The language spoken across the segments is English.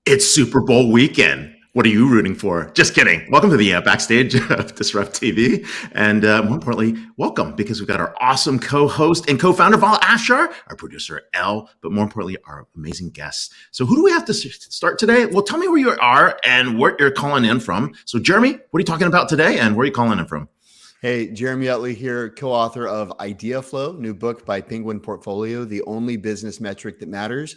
It's Super Bowl weekend. What are you rooting for? Just kidding. Welcome to the backstage of DisrupTV. And more importantly, welcome because we've got our awesome co-host and co-founder, Vala Afshar, our producer, Elle, but more importantly, our amazing guests. So who do we have to start today? Well, tell me where you are and where you're calling in from. So Jeremy, what are you talking about today and where are you calling in from? Hey, Jeremy Utley here, co-author of Ideaflow, new book by Penguin Portfolio, The Only Business Metric That Matters,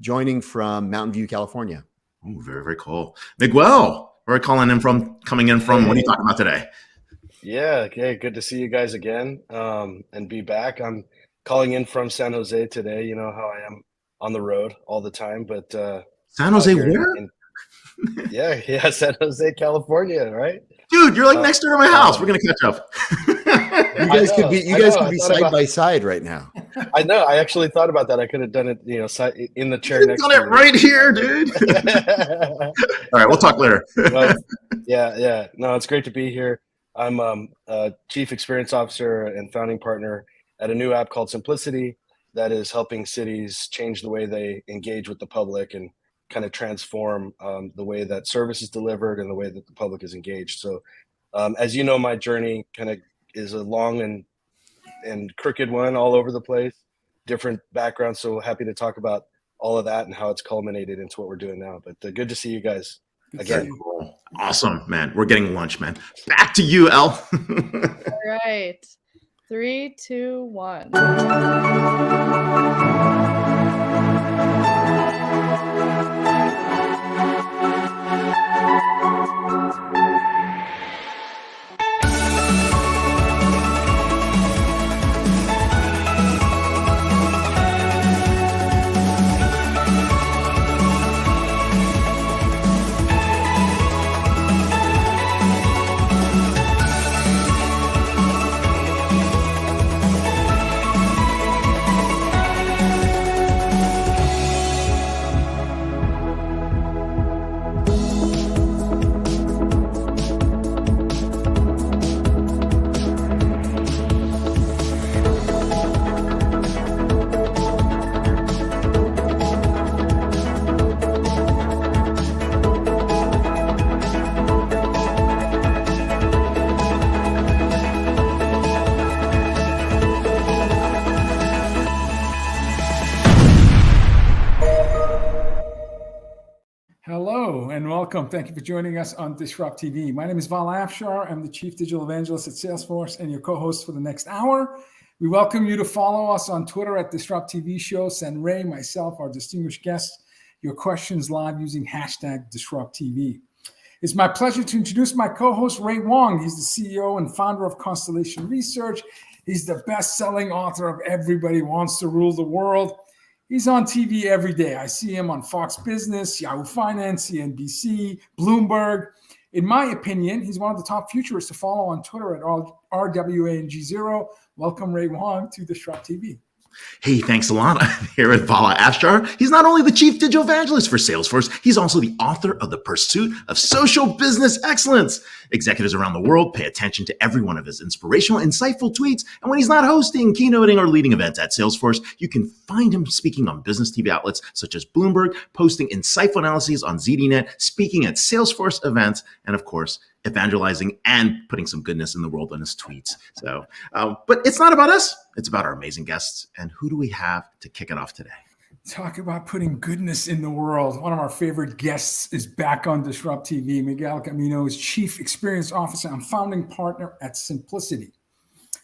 joining from Mountain View, California. Oh, very, very cool. Miguel, where are you coming in from? What are you talking about today? Yeah, okay, good to see you guys again and be back. I'm calling in from San Jose today. You know how I am on the road all the time, but San Jose where? Yeah, San Jose, California, right? Dude, you're like next door to my house. We're gonna catch up. You guys could be side by side right now. I know. I actually thought about that. I could have done it, in the chair next to you. Done it right here, dude. All right, we'll talk later. Yeah. No, it's great to be here. I'm a chief experience officer and founding partner at a new app called Simplicity that is helping cities change the way they engage with the public and kind of transform the way that service is delivered and the way that the public is engaged. So as you know, my journey kind of is a long and crooked one all over the place, different backgrounds. So happy to talk about all of that and how it's culminated into what we're doing now. But good to see you guys again. Cool. Awesome, man. We're getting lunch, man. Back to you, Elle. All right. 3, 2, 1. Welcome. Thank you for joining us on DisrupTV. My name is Vala Afshar. I'm the Chief Digital Evangelist at Salesforce and your co-host for the next hour. We welcome you to follow us on Twitter at DisrupTV Show. Send Ray, myself, our distinguished guests, your questions live using hashtag DisrupTV. It's my pleasure to introduce my co-host, Ray Wang. He's the CEO and founder of Constellation Research. He's the best-selling author of Everybody Wants to Rule the World. He's on TV every day. I see him on Fox Business, Yahoo Finance, CNBC, Bloomberg. In my opinion, he's one of the top futurists to follow on Twitter at RWANG0. Welcome, Ray Wang, to DisrupTV. Hey, thanks a lot. I'm here with Vala Afshar. He's not only the Chief Digital Evangelist for Salesforce, he's also the author of The Pursuit of Social Business Excellence. Executives around the world pay attention to every one of his inspirational, insightful tweets. And when he's not hosting, keynoting, or leading events at Salesforce, you can find him speaking on business TV outlets such as Bloomberg, posting insightful analyses on ZDNet, speaking at Salesforce events, and of course, evangelizing and putting some goodness in the world in his tweets. So, but it's not about us. It's about our amazing guests. And who do we have to kick it off today? Talk about putting goodness in the world. One of our favorite guests is back on DisrupTV. Miguel Gamino is Chief Experience Officer and founding partner at Simplicity.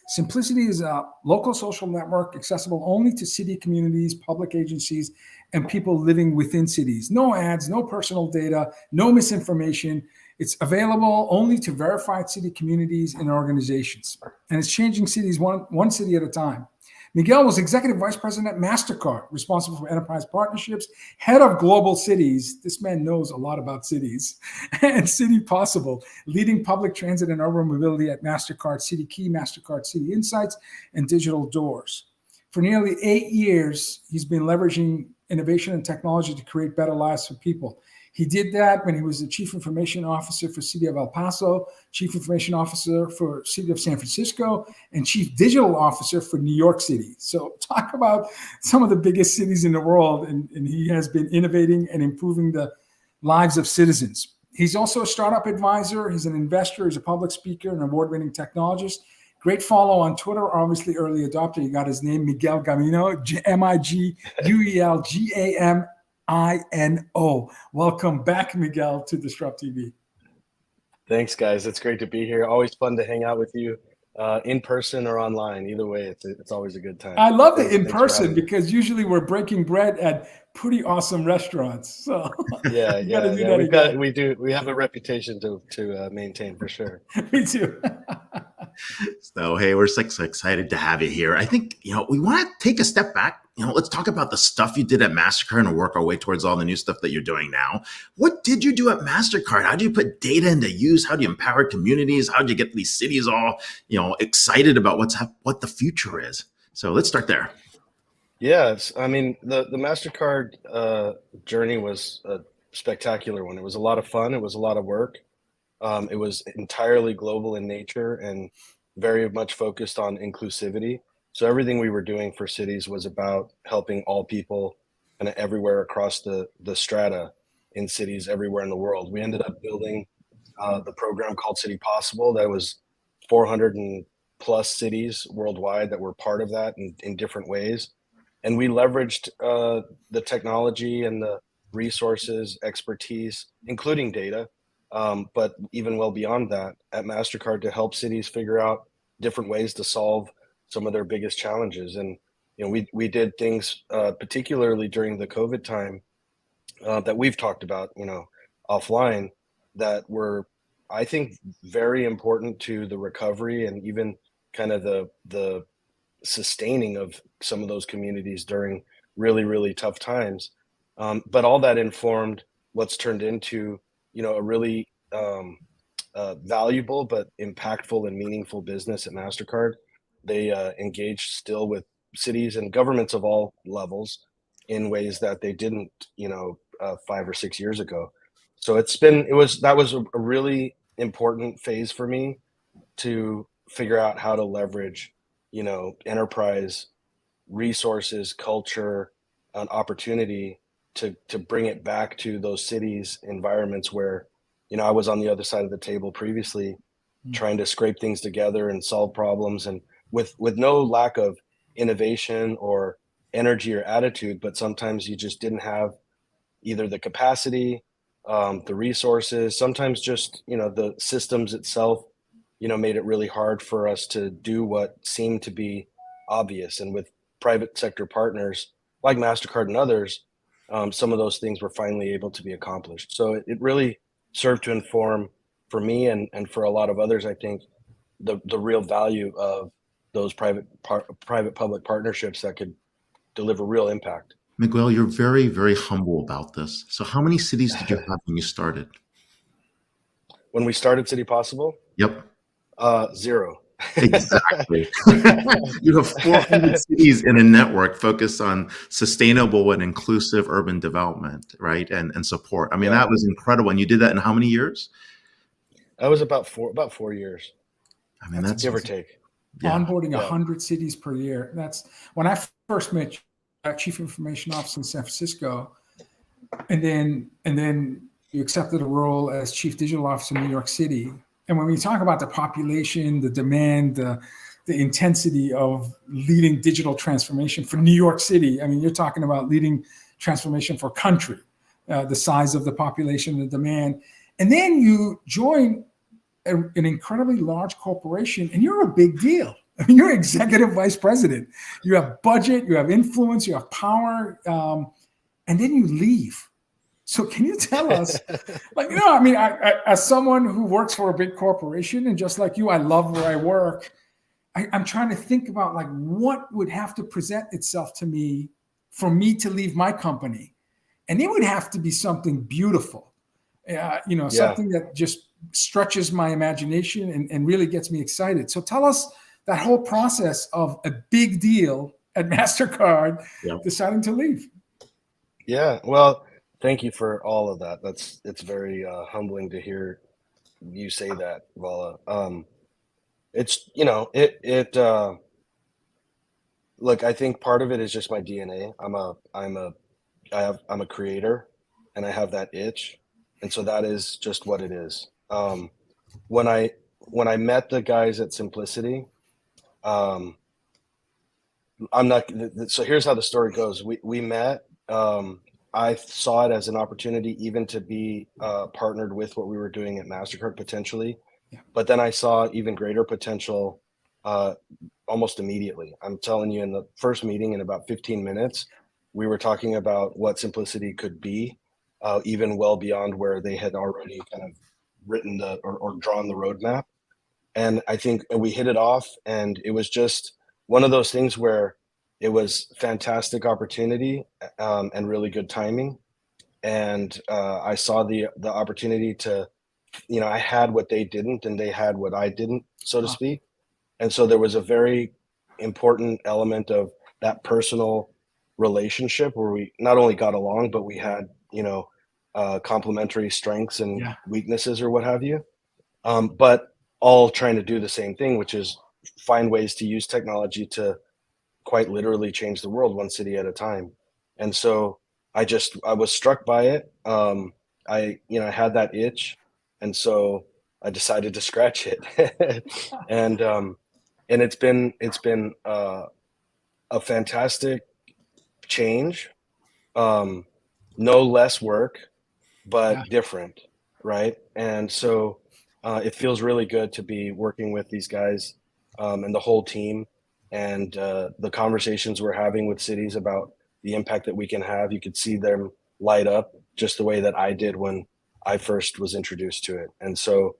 Simplicity is a local social network accessible only to city communities, public agencies, and people living within cities. No ads, no personal data, no misinformation. It's available only to verified city communities and organizations. And it's changing cities one city at a time. Miguel was Executive Vice President at Mastercard, responsible for enterprise partnerships, head of global cities. This man knows a lot about cities. And City Possible, leading public transit and urban mobility at Mastercard City Key, Mastercard City Insights, and Digital Doors. For nearly 8 years, he's been leveraging innovation and technology to create better lives for people. He did that when he was the Chief Information Officer for City of El Paso, Chief Information Officer for City of San Francisco, and Chief Digital Officer for New York City. So talk about some of the biggest cities in the world, and he has been innovating and improving the lives of citizens. He's also a startup advisor. He's an investor. He's a public speaker, an award-winning technologist. Great follow on Twitter, obviously early adopter. You got his name, Miguel Gamino, Miguelgamino. Welcome back, Miguel, to DisrupTV. Thanks, guys. It's great to be here. Always fun to hang out with you in person or online. Either way, it's always a good time. I love the in person because usually we're breaking bread at pretty awesome restaurants. So we have a reputation to maintain for sure. Me too. So, hey, we're so excited to have you here. I think, we want to take a step back. Let's talk about the stuff you did at Mastercard and work our way towards all the new stuff that you're doing now. What did you do at Mastercard? How do you put data into use? How do you empower communities? How do you get these cities all, excited about what the future is? So let's start there. Yes. I mean, the Mastercard journey was a spectacular one. It was a lot of fun. It was a lot of work. It was entirely global in nature and very much focused on inclusivity. So everything we were doing for cities was about helping all people kind of everywhere across the strata in cities everywhere in the world. We ended up building the program called City Possible. That was 400 and plus cities worldwide that were part of that in different ways. And we leveraged the technology and the resources, expertise, including data, but even well beyond that at Mastercard to help cities figure out different ways to solve some of their biggest challenges. And we did things particularly during the COVID time that we've talked about offline that were, I think, very important to the recovery and even kind of the sustaining of some of those communities during really, really tough times. But all that informed what's turned into a really valuable but impactful and meaningful business at Mastercard. They engaged still with cities and governments of all levels in ways that they didn't 5 or 6 years ago. So that was a really important phase for me to figure out how to leverage enterprise resources, culture, and opportunity to bring it back to those cities, environments where I was on the other side of the table previously, trying to scrape things together and solve problems, and with no lack of innovation or energy or attitude, but sometimes you just didn't have either the capacity, the resources, sometimes just the systems itself made it really hard for us to do what seemed to be obvious. And with private sector partners like Mastercard and others, some of those things were finally able to be accomplished. So it really served to inform for me and for a lot of others, I think, the real value of those private public partnerships that could deliver real impact. Miguel, you're very, very humble about this. So how many cities did you have when you started? When we started City Possible? Yep. 0. Exactly. You have 400 cities in a network focused on sustainable and inclusive urban development, right? And support. I mean, that was incredible. And you did that in how many years? That was about 4 years. I mean, that's give or take. Onboarding 100 cities per year. That's when I first met Chief Information Officer in San Francisco, and then you accepted a role as Chief Digital Officer in New York City. And when we talk about the population, the demand, the intensity of leading digital transformation for New York City, I mean, you're talking about leading transformation for country, the size of the population, the demand. And then you join an incredibly large corporation, and you're a big deal. I mean, you're executive vice president. You have budget, you have influence, you have power, and then you leave. So can you tell us, I as someone who works for a big corporation, and just like you, I love where I work, I'm trying to think about what would have to present itself to me for me to leave my company. And it would have to be something beautiful, something that just stretches my imagination and really gets me excited. So tell us that whole process of a big deal at Mastercard deciding to leave. Yeah, well, thank you for all of that. It's very humbling to hear you say that, Vala. Look, I think part of it is just my DNA. I'm a creator, and I have that itch. And so that is just what it is. When I met the guys at Simplicity, I'm not. So here's how the story goes. We met. I saw it as an opportunity even to be partnered with what we were doing at Mastercard potentially, but then I saw even greater potential almost immediately. I'm telling you, in the first meeting, in about 15 minutes, we were talking about what Simplicity could be, even well beyond where they had already kind of written or drawn the roadmap. And I think we hit it off, and it was just one of those things where it was fantastic opportunity and really good timing. And I saw the opportunity to, I had what they didn't, and they had what I didn't, so to speak. And so there was a very important element of that personal relationship where we not only got along, but we had, complementary strengths and weaknesses or what have you. But all trying to do the same thing, which is find ways to use technology to quite literally change the world one city at a time. And so I was struck by it. I had that itch, and so I decided to scratch it. and it's been a fantastic change. No less work, but different, right? And so it feels really good to be working with these guys and the whole team, and the conversations we're having with cities about the impact that we can have. You could see them light up just the way that I did when I first was introduced to it. And so,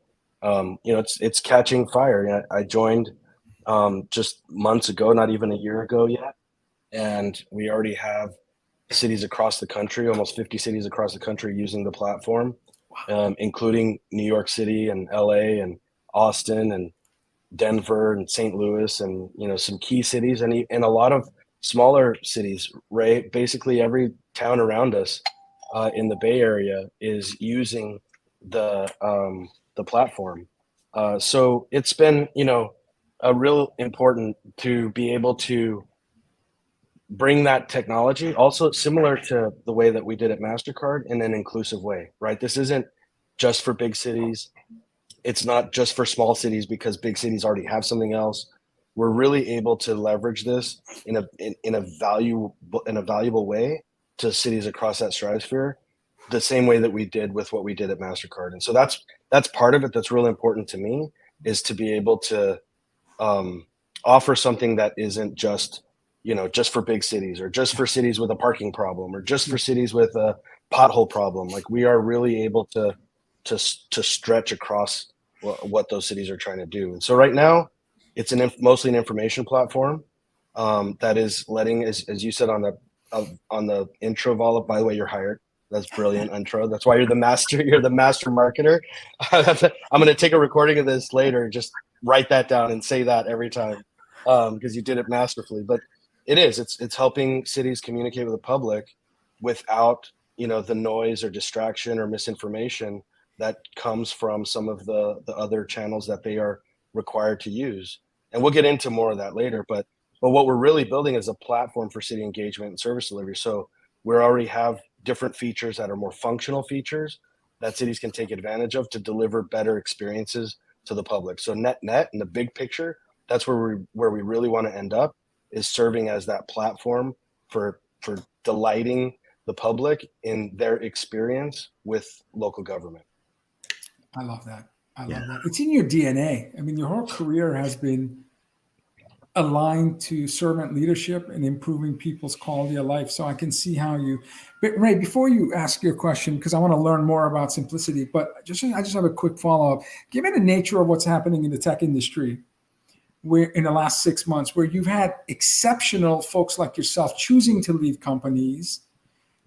it's catching fire. I joined just months ago, not even a year ago yet. And we already have cities across the country, almost 50 cities across the country using the platform, including New York City and LA and Austin and Denver and St. Louis, and some key cities, and a lot of smaller cities. Right, basically every town around us in the Bay Area is using the platform. So it's been a real important to be able to bring that technology, also similar to the way that we did at Mastercard, in an inclusive way. Right, this isn't just for big cities. It's not just for small cities because big cities already have something else. We're really able to leverage this in a valuable way to cities across that stratosphere, the same way that we did with what we did at Mastercard. And so that's part of it that's really important to me, is to be able to offer something that isn't just for big cities, or just for cities with a parking problem, or just for cities with a pothole problem. Like, we are really able to stretch across what those cities are trying to do. And so right now, it's mostly an information platform that is letting, as you said on the intro, Vala. By the way, you're hired. That's brilliant intro. That's why you're the master. You're the master marketer. I'm going to take a recording of this later. Just write that down and say that every time, because you did it masterfully. But it's helping cities communicate with the public without the noise or distraction or misinformation that comes from some of the other channels that they are required to use. And we'll get into more of that later, but what we're really building is a platform for city engagement and service delivery. So we already have different features that are more functional features that cities can take advantage of to deliver better experiences to the public. So net in the big picture, that's where we really want to end up, is serving as that platform for delighting the public in their experience with local government. I love that. I love that. It's in your DNA. I mean, your whole career has been aligned to servant leadership and improving people's quality of life. So I can see how but Ray, before you ask your question, because I want to learn more about Simplicity, but I just have a quick follow-up. Given the nature of what's happening in the tech industry, where in the last 6 months, where you've had exceptional folks like yourself choosing to leave companies,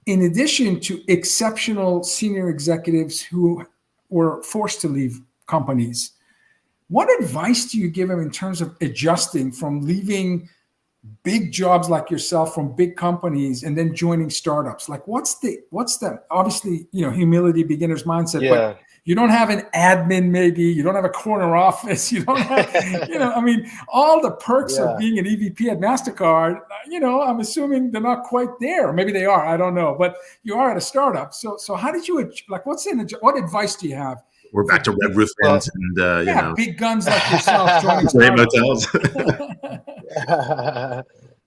in addition to exceptional senior executives who were forced to leave companies, what advice do you give them in terms of adjusting from leaving big jobs like yourself from big companies and then joining startups? Like, what's the obviously, humility, beginner's mindset, but You don't have an admin, maybe. You don't have a corner office. You don't have, I mean, all the perks of being an EVP at Mastercard, I'm assuming they're not quite there. Maybe they are. I don't know. But you are at a startup. So how did you, what advice do you have? We're back to red roof ends and, big guns like yourself joining great motels.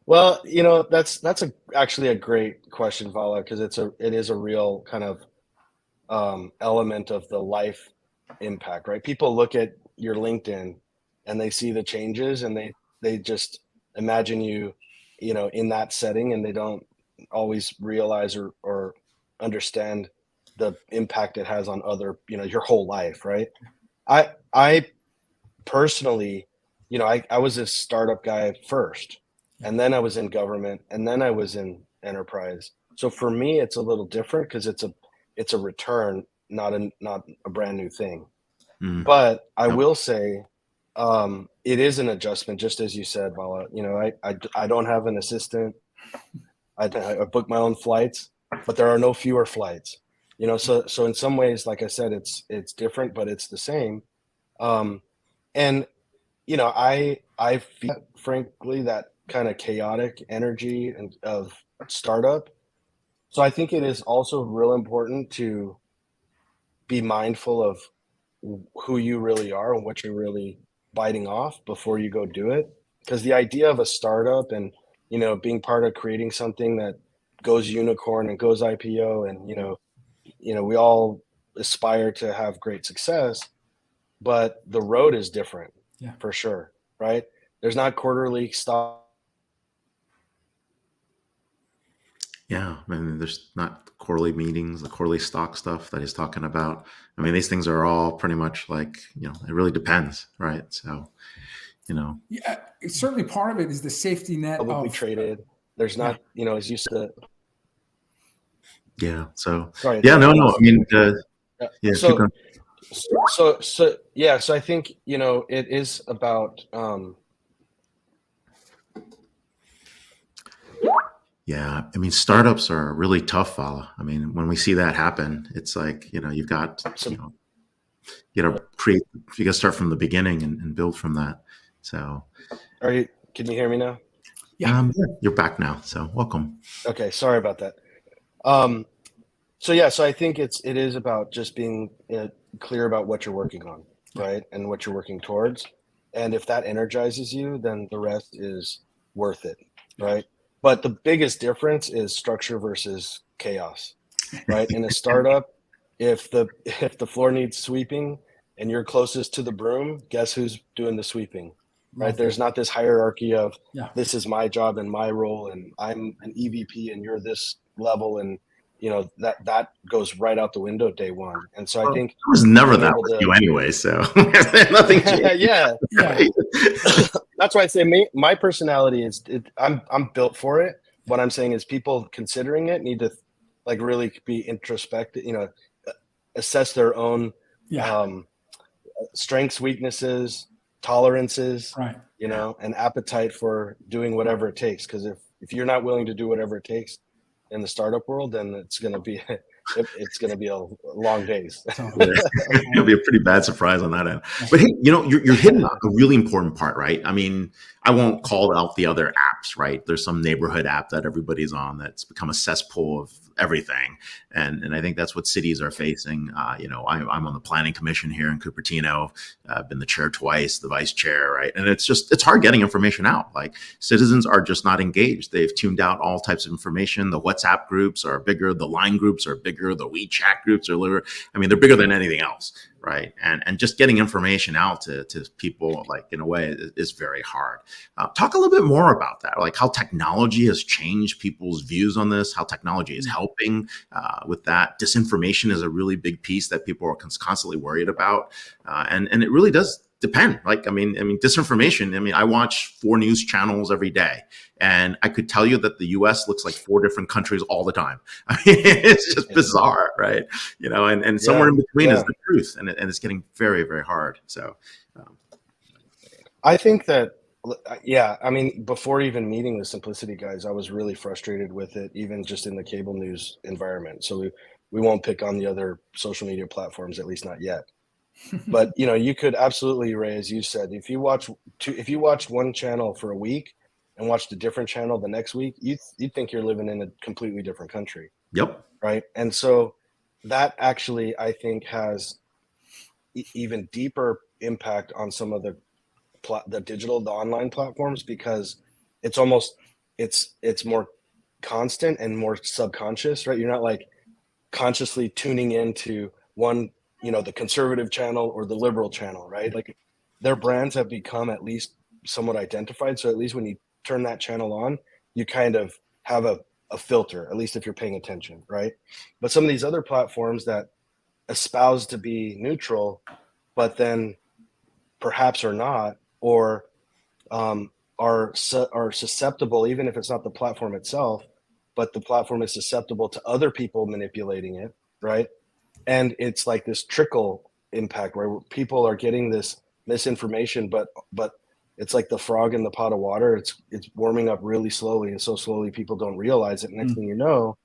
Well, that's actually a great question, Vala, because it is a real kind of element of the life impact, right? People look at your LinkedIn and they see the changes and they just imagine you in that setting, and they don't always realize or understand the impact it has on other, your whole life, right? I personally, I was a startup guy first, and then I was in government, and then I was in enterprise. So for me, it's a little different because it's a return, not a brand new thing. But I will say, it is an adjustment, just as you said, Vala. I don't have an assistant. I book my own flights, but there are no fewer flights. So in some ways, like I said, it's different, but it's the same. And I feel, frankly, that kind of chaotic energy of startup. So I think it is also real important to be mindful of who you really are and what you're really biting off before you go do it. Because the idea of a startup and, being part of creating something that goes unicorn and goes IPO, and, we all aspire to have great success, but the road is different for sure, right? There's not quarterly stock. Yeah, I mean, there's not quarterly meetings, the quarterly stock stuff that he's talking about. I mean, these things are all pretty much like, it really depends, right? So, Yeah, certainly part of it is the safety net Publicly of traded. There's not, as you said. Yeah. So, Sorry. yeah, no. I mean, yeah. So, keep going. So I think, it is about, Yeah, I mean, startups are really tough, Vala. I mean, when we see that happen, it's like, you've got, you got to start from the beginning and build from that. So, can you hear me now? Yeah. You're back now. So welcome. Okay. Sorry about that. So I think it is about just being clear about what you're working on, right? And what you're working towards. And if that energizes you, then the rest is worth it, right? But the biggest difference is structure versus chaos, right? In a startup, if the floor needs sweeping and you're closest to the broom, guess who's doing the sweeping, right? There's not this hierarchy of this is my job and my role, and I'm an EVP and you're this level, and that goes right out the window day one. And so I think it was never that with you anyway. So nothing changed. Yeah. That's why I say my personality is I'm built for it. What I'm saying is people considering it need to really be introspective, assess their own strengths, weaknesses, tolerances, right. And appetite for doing whatever it takes. Because if you're not willing to do whatever it takes in the startup world, then it's going to be a long days. It'll be a pretty bad surprise on that end. But hey, you're hitting a really important part, right? I mean, I won't call out the other apps, right? There's some neighborhood app that everybody's on that's become a cesspool of everything. And I think that's what cities are facing. I'm on the planning commission here in Cupertino. I've been the chair twice, the vice chair, right? And it's hard getting information out. Like, citizens are just not engaged. They've tuned out all types of information. The WhatsApp groups are bigger. The Line groups are bigger. The WeChat groups are bigger. I mean, they're bigger than anything else, right? And just getting information out to people, in a way, is very hard. Talk a little bit more about that, like how technology has changed people's views on this, how technology is helping with that. Disinformation is a really big piece that people are constantly worried about. And it really does depend. I mean, disinformation. I watch 4 news channels every day, and I could tell you that the U.S. looks like 4 different countries all the time. I mean, it's just bizarre, right? And somewhere in between is the truth, and it's getting very, very hard. So, I think that, before even meeting the Simplicity guys, I was really frustrated with it, even just in the cable news environment. So we won't pick on the other social media platforms, at least not yet. But you could absolutely, Ray, as you said, if you watched one channel for a week and watched a different channel the next week, you'd think you're living in a completely different country. Yep. Right. And so that actually, I think, has even deeper impact on some of the online platforms, because it's more constant and more subconscious, right? You're not like consciously tuning into one, the conservative channel or the liberal channel, right? Like their brands have become at least somewhat identified. So at least when you turn that channel on, you kind of have a filter, at least if you're paying attention, right? But some of these other platforms that espouse to be neutral, but then perhaps are not, or are susceptible, even if it's not the platform itself, but the platform is susceptible to other people manipulating it, right? And it's like this trickle impact where people are getting this misinformation, but it's like the frog in the pot of water. It's warming up really slowly, and so slowly people don't realize it. Next thing you know,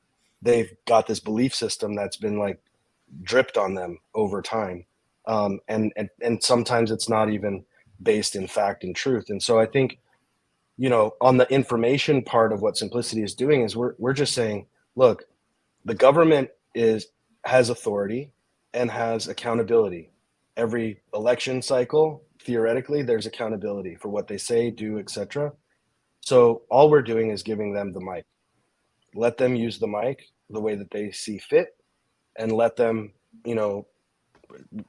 they've got this belief system that's been like dripped on them over time, and sometimes it's not even based in fact and truth. And so I think, on the information part of what Simplicity is doing is we're just saying, look, the government has authority and has accountability. Every election cycle, theoretically, there's accountability for what they say, do, etc. So all we're doing is giving them the mic. Let them use the mic the way that they see fit, and let them,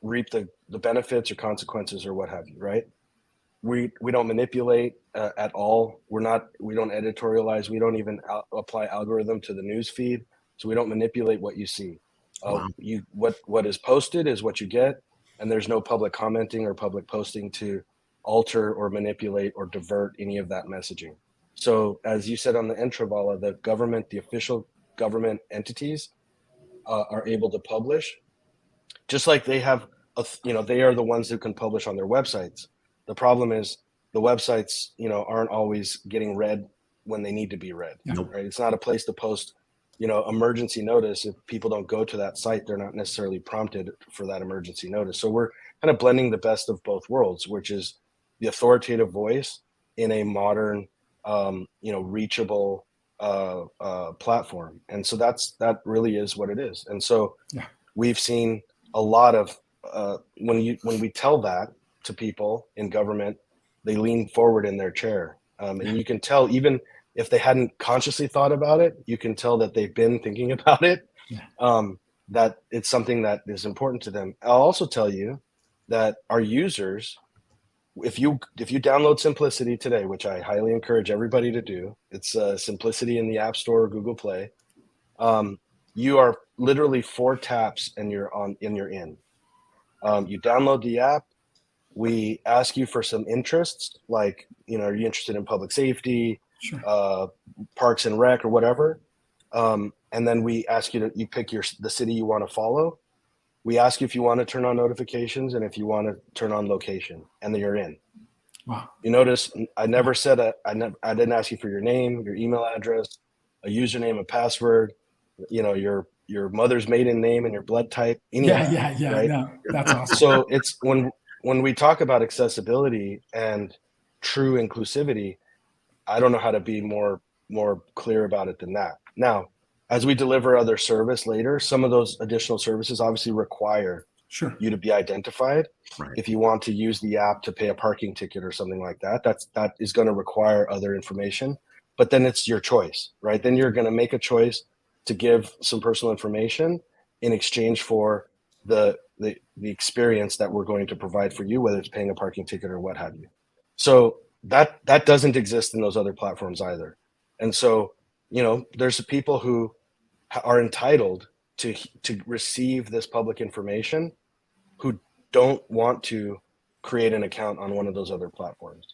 reap the benefits or consequences or what have you, right? We don't manipulate at all. We don't editorialize. We don't even apply algorithm to the news feed. So we don't manipulate what you see. Wow. What is posted is what you get, and there's no public commenting or public posting to alter or manipulate or divert any of that messaging. So as you said on the intro, Vala, the official government entities are able to publish, just like they have, they are the ones who can publish on their websites. The problem is the websites, aren't always getting read when they need to be read. Nope. Right? It's not a place to post, emergency notice. If people don't go to that site, they're not necessarily prompted for that emergency notice. So we're kind of blending the best of both worlds, which is the authoritative voice in a modern, reachable platform. And so that really is what it is. And so we've seen a lot of when we tell that to people in government, they lean forward in their chair, and you can tell, even if they hadn't consciously thought about it, you can tell that they've been thinking about it, that it's something that is important to them. I'll also tell you that our users, if you download Simplicity today, which I highly encourage everybody to do, it's Simplicity in the App Store or Google Play. You are literally 4 taps and you're in. You download the app. We ask you for some interests, like, are you interested in public safety, Sure. Parks and Rec, or whatever? And then we ask you you pick the city you want to follow. We ask you if you want to turn on notifications and if you want to turn on location, and then you're in. Wow. You notice I never said I didn't ask you for your name, your email address, a username, a password, your mother's maiden name and your blood type. Right? No, that's awesome. So it's when we talk about accessibility and true inclusivity, I don't know how to be more clear about it than that. Now, as we deliver other service later, some of those additional services obviously require you to be identified. Right. If you want to use the app to pay a parking ticket or something like that, that is going to require other information. But then it's your choice, right? Then you're going to make a choice to give some personal information in exchange for the experience that we're going to provide for you, whether it's paying a parking ticket or what have you. So that doesn't exist in those other platforms either. And so, there's people who are entitled to receive this public information who don't want to create an account on one of those other platforms.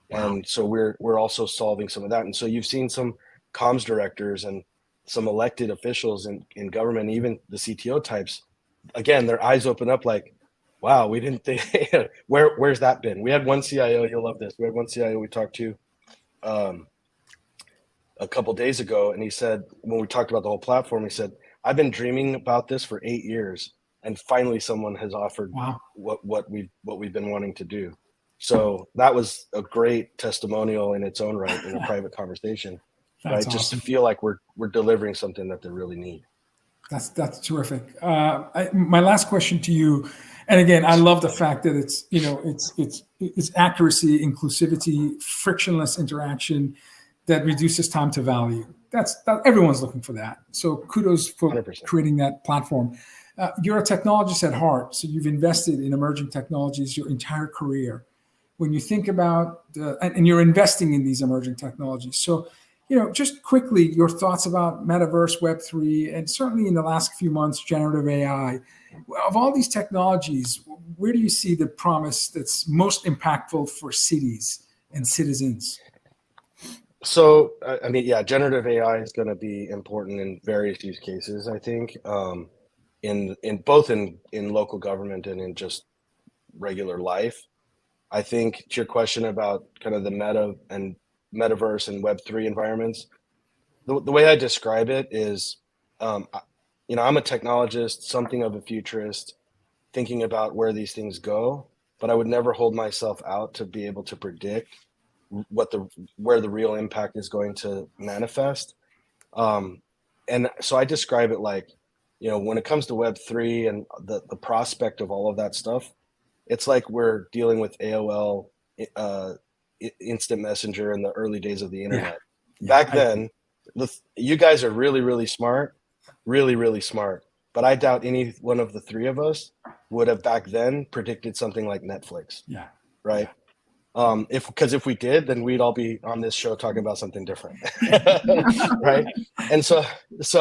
Wow. And so we're also solving some of that. And so you've seen some comms directors and some elected officials in government, even the CTO types, again, their eyes open up like, wow, we didn't think, where's that been? We had one CIO, you'll love this. We had one CIO we talked to a couple of days ago, and he said, when we talked about the whole platform, he said, I've been dreaming about this for 8 years, and finally someone has offered Wow. what we've been wanting to do. So that was a great testimonial in its own right in a private conversation, That's right? Just to awesome. feel like we're delivering something that they really need. That's terrific. My last question to you, and again, I love the fact that it's accuracy, inclusivity, frictionless interaction that reduces time to value. Everyone's looking for that. So kudos for 100%. creating that platform. You're a technologist at heart, so you've invested in emerging technologies your entire career. When you think about and you're investing in these emerging technologies, so just quickly, your thoughts about Metaverse, Web3, and certainly in the last few months, generative AI. Of all these technologies, where do you see the promise that's most impactful for cities and citizens? So, I mean, yeah, generative AI is going to be important in various use cases, I think, in both in local government and in just regular life. I think to your question about kind of the Metaverse and Web3 environments, the way I describe it is, I'm a technologist, something of a futurist, thinking about where these things go, but I would never hold myself out to be able to predict where the real impact is going to manifest. And so I describe it like, when it comes to Web3 and the prospect of all of that stuff, it's like we're dealing with AOL, instant messenger in the early days of the internet. Back then, you guys are really, really smart, really, really smart. But I doubt any one of the three of us would have back then predicted something like Netflix. Yeah. Right. If we did, then we'd all be on this show talking about something different. Right. And so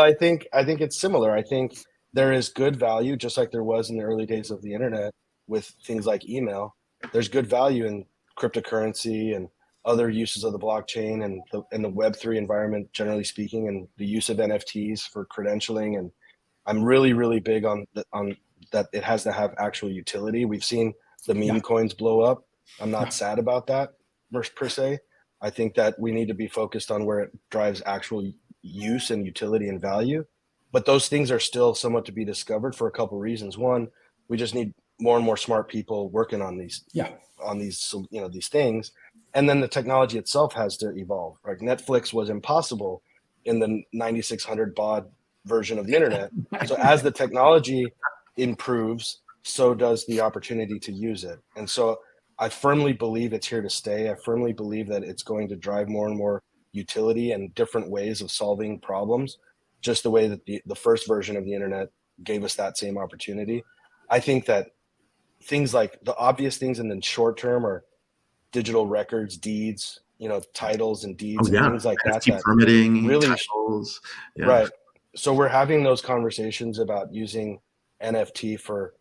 I think it's similar. I think there is good value, just like there was in the early days of the internet with things like email. There's good value in cryptocurrency and other uses of the blockchain and the Web3 environment, generally speaking, and the use of NFTs for credentialing. And I'm really, really big on that. It has to have actual utility. We've seen the meme coins blow up. I'm not sad about that per se. I think that we need to be focused on where it drives actual use and utility and value. But those things are still somewhat to be discovered for a couple of reasons. One, we just need more and more smart people working on these these things. And then the technology itself has to evolve. Right? Netflix was impossible in the 9600 baud version of the internet. So as the technology improves, so does the opportunity to use it. And so I firmly believe it's here to stay. I firmly believe that it's going to drive more and more utility and different ways of solving problems, just the way that the first version of the internet gave us that same opportunity. I think that things like the obvious things in the short term are digital records, deeds, titles and deeds and things like that. Permitting, really, titles. Yeah. Right. So we're having those conversations about using NFT for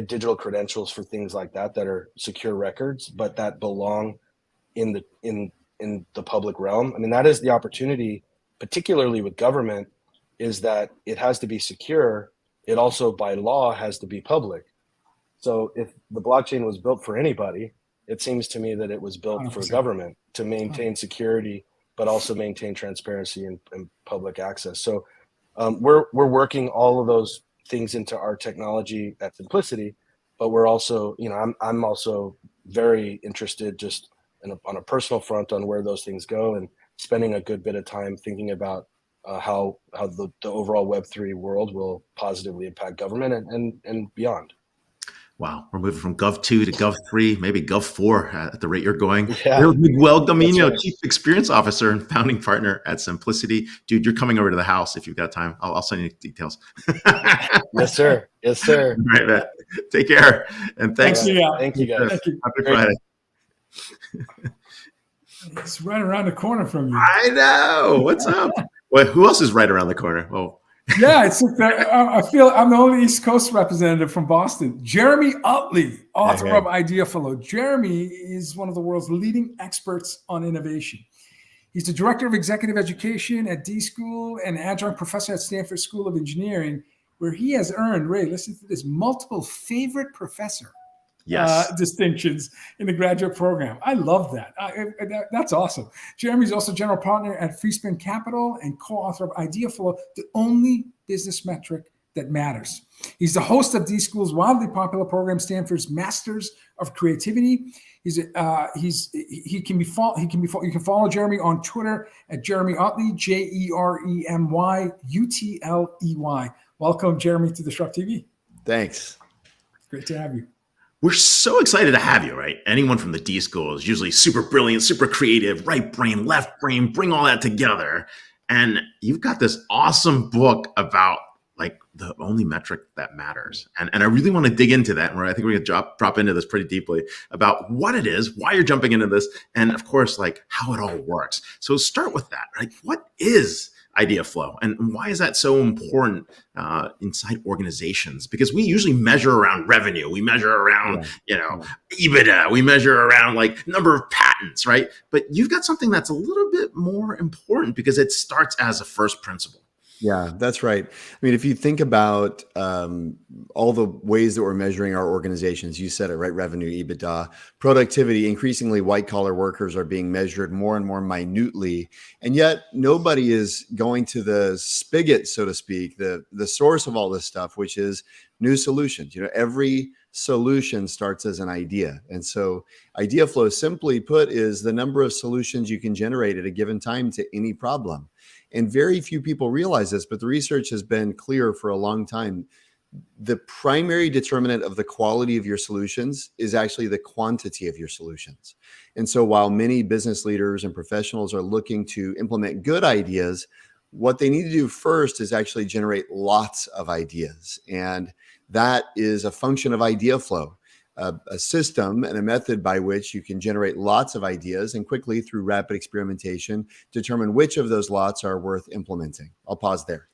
digital credentials for things like that are secure records, but that belong in the public realm. I mean, that is the opportunity, particularly with government, is that it has to be secure. It also by law has to be public. So if the blockchain was built for anybody, it seems to me that it was built 100%. For government to maintain security, but also maintain transparency and public access. So we're working all of those things into our technology at Simplicity, but we're also, I'm also very interested just on a personal front on where those things go and spending a good bit of time thinking about how the overall Web3 world will positively impact government and beyond. Wow, we're moving from Gov 2 to Gov 3, maybe Gov 4 at the rate you're going. Yeah. Miguel Gamino, right. Chief Experience Officer and founding partner at Simplicity. Dude, you're coming over to the house if you've got time. I'll send you details. Yes, sir. Yes, sir. Right, man. Take care. And thanks. Right. Thank you, guys. Thank you. Happy Friday. It's right around the corner from you. I know. What's up? Well, who else is right around the corner? Oh. Yeah, I feel I'm the only East Coast representative from Boston. Jeremy Utley, author of Ideaflow. Jeremy is one of the world's leading experts on innovation. He's the director of executive education at D School and adjunct professor at Stanford School of Engineering, where he has earned, Ray, listen to this, multiple favorite professor Yes. distinctions in the graduate program. I love that. That's awesome. Jeremy's also general partner at Freespin Capital and co-author of Ideaflow, the only business metric that matters. He's the host of D School's wildly popular program, Stanford's Masters of Creativity. You can follow Jeremy on Twitter at Jeremy Utley, JeremyUtley. Welcome, Jeremy, to DisrupTV. Thanks. Great to have you. We're so excited to have you, right? Anyone from the D School is usually super brilliant, super creative, right brain, left brain, bring all that together. And you've got this awesome book about like the only metric that matters. And I really want to dig into that. And I think we're going to drop into this pretty deeply about what it is, why you're jumping into this, and of course, like how it all works. So start with that, right? What is Ideaflow, and why is that so important inside organizations? Because we usually measure around revenue, we measure around EBITDA, we measure around like number of patents, right? But you've got something that's a little bit more important because it starts as a first principle. Yeah, that's right. I mean, if you think about all the ways that we're measuring our organizations, you said it, right? Revenue, EBITDA, productivity, increasingly white collar workers are being measured more and more minutely. And yet nobody is going to the spigot, so to speak, the source of all this stuff, which is new solutions. Every solution starts as an idea. And so Ideaflow, simply put, is the number of solutions you can generate at a given time to any problem. And very few people realize this, but the research has been clear for a long time. The primary determinant of the quality of your solutions is actually the quantity of your solutions. And so while many business leaders and professionals are looking to implement good ideas, what they need to do first is actually generate lots of ideas. And that is a function of Ideaflow. A system and a method by which you can generate lots of ideas and quickly, through rapid experimentation, determine which of those lots are worth implementing. I'll pause there.